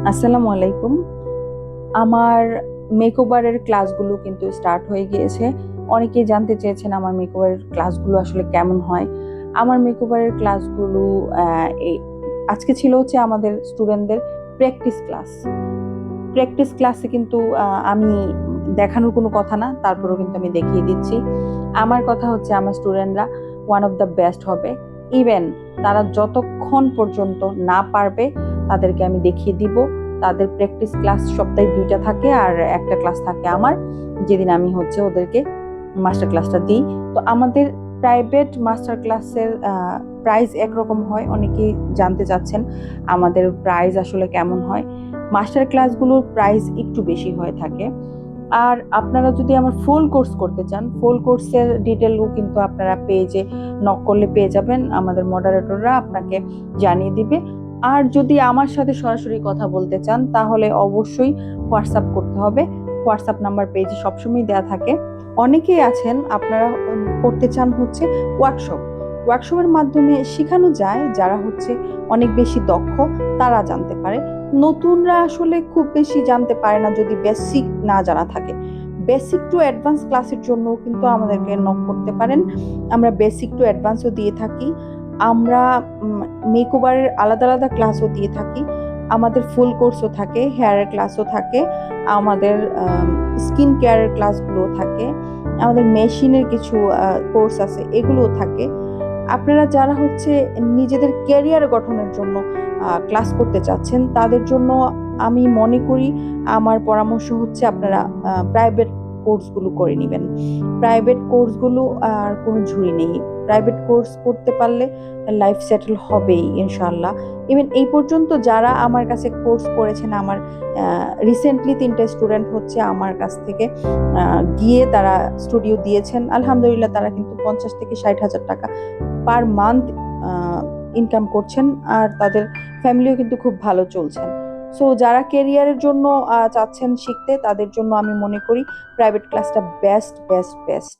আসসালামু আলাইকুম। আমার মেকওভারের ক্লাসগুলো কিন্তু স্টার্ট হয়ে গিয়েছে। অনেকেই জানতে চেয়েছেন আমার মেকওভারের ক্লাসগুলো আসলে কেমন হয়। আমার মেকওভারের ক্লাসগুলো এই আজকে ছিল হচ্ছে আমাদের স্টুডেন্টদের প্র্যাকটিস ক্লাস। প্র্যাকটিস ক্লাসে কিন্তু আমি দেখানোর কোনো কথা না, তারপরেও কিন্তু আমি দেখিয়ে দিচ্ছি। আমার কথা হচ্ছে আমার স্টুডেন্টরা ওয়ান অফ দ্য বেস্ট হবে। ইভেন তারা যতক্ষণ পর্যন্ত না পারবে তাদেরকে আমি দেখিয়ে দিব। তাদের প্র্যাকটিস ক্লাস সপ্তাহে 2টা থাকে আর একটা ক্লাস থাকে আমার, যেদিন আমি হচ্ছে ওদেরকে মাস্টার ক্লাসটা দিই। তো আমাদের প্রাইভেট মাস্টার ক্লাসের প্রাইস একরকম হয়, অনেকেই জানতে চাচ্ছেন আমাদের প্রাইস আসলে কেমন হয়। মাস্টার ক্লাসগুলোর প্রাইস একটু বেশি হয়ে থাকে। আর আপনারা যদি আমার ফুল কোর্স করতে চান, ফুল কোর্সের ডিটেলও কিন্তু আপনারা পেজে নক করলে পেয়ে যাবেন, আমাদের মডারেটররা আপনাকে জানিয়ে দিবে। আর যদি আমার সাথে সরাসরি কথা বলতে চান তাহলে অবশ্যই হোয়াটসঅ্যাপ করতে হবে। হোয়াটসঅ্যাপ নাম্বার পেজে সবসময় দেওয়া থাকে। অনেকেই আছেন আপনারা করতে চান হচ্ছে ওয়ার্কশপের মাধ্যমে শেখানো যায়, যারা হচ্ছে অনেক বেশি দক্ষ তারা জানতে পারে। নতুনরা আসলে খুব বেশি জানতে পারে না যদি বেসিক না জানা থাকে। বেসিক টু অ্যাডভান্স ক্লাসের জন্য কিন্তু আমাদেরকে নক করতে পারেন। আমরা বেসিক টু অ্যাডভান্সও দিয়ে থাকি। আমরা মেকওভারের আলাদা আলাদা ক্লাসও দিয়ে থাকি। আমাদের ফুল কোর্সও থাকে, হেয়ারের ক্লাসও থাকে, আমাদের স্কিন কেয়ারের ক্লাসগুলোও থাকে, আমাদের মেশিনের কিছু কোর্স আছে, এগুলোও থাকে। আপনারা যারা হচ্ছে নিজেদের ক্যারিয়ার গঠনের জন্য ক্লাস করতে চাচ্ছেন তাদের জন্য আমি মনে করি আমার পরামর্শ হচ্ছে আপনারা প্রাইভেট কোর্সগুলো করে নেবেন। প্রাইভেট কোর্সগুলো আর কোনো ঝুড়ি নেই। প্রাইভেট কোর্স করতে পারলে লাইফ সেটেল হবেই ইনশাল্লাহ। ইভেন এই পর্যন্ত যারা আমার কাছে কোর্স করেছেন, আমার রিসেন্টলি 3টে স্টুডেন্ট হচ্ছে আমার কাছ থেকে গিয়ে তারা স্টুডিও দিয়েছেন। আলহামদুলিল্লাহ তারা কিন্তু 50 থেকে 60 হাজার টাকা পার মান্থ ইনকাম করছেন, আর তাদের ফ্যামিলিও কিন্তু খুব ভালো চলছেন। সো যারা কেরিয়ারের জন্য চাচ্ছেন শিখতে, তাদের জন্য আমি মনে করি প্রাইভেট ক্লাসটা বেস্ট বেস্ট বেস্ট।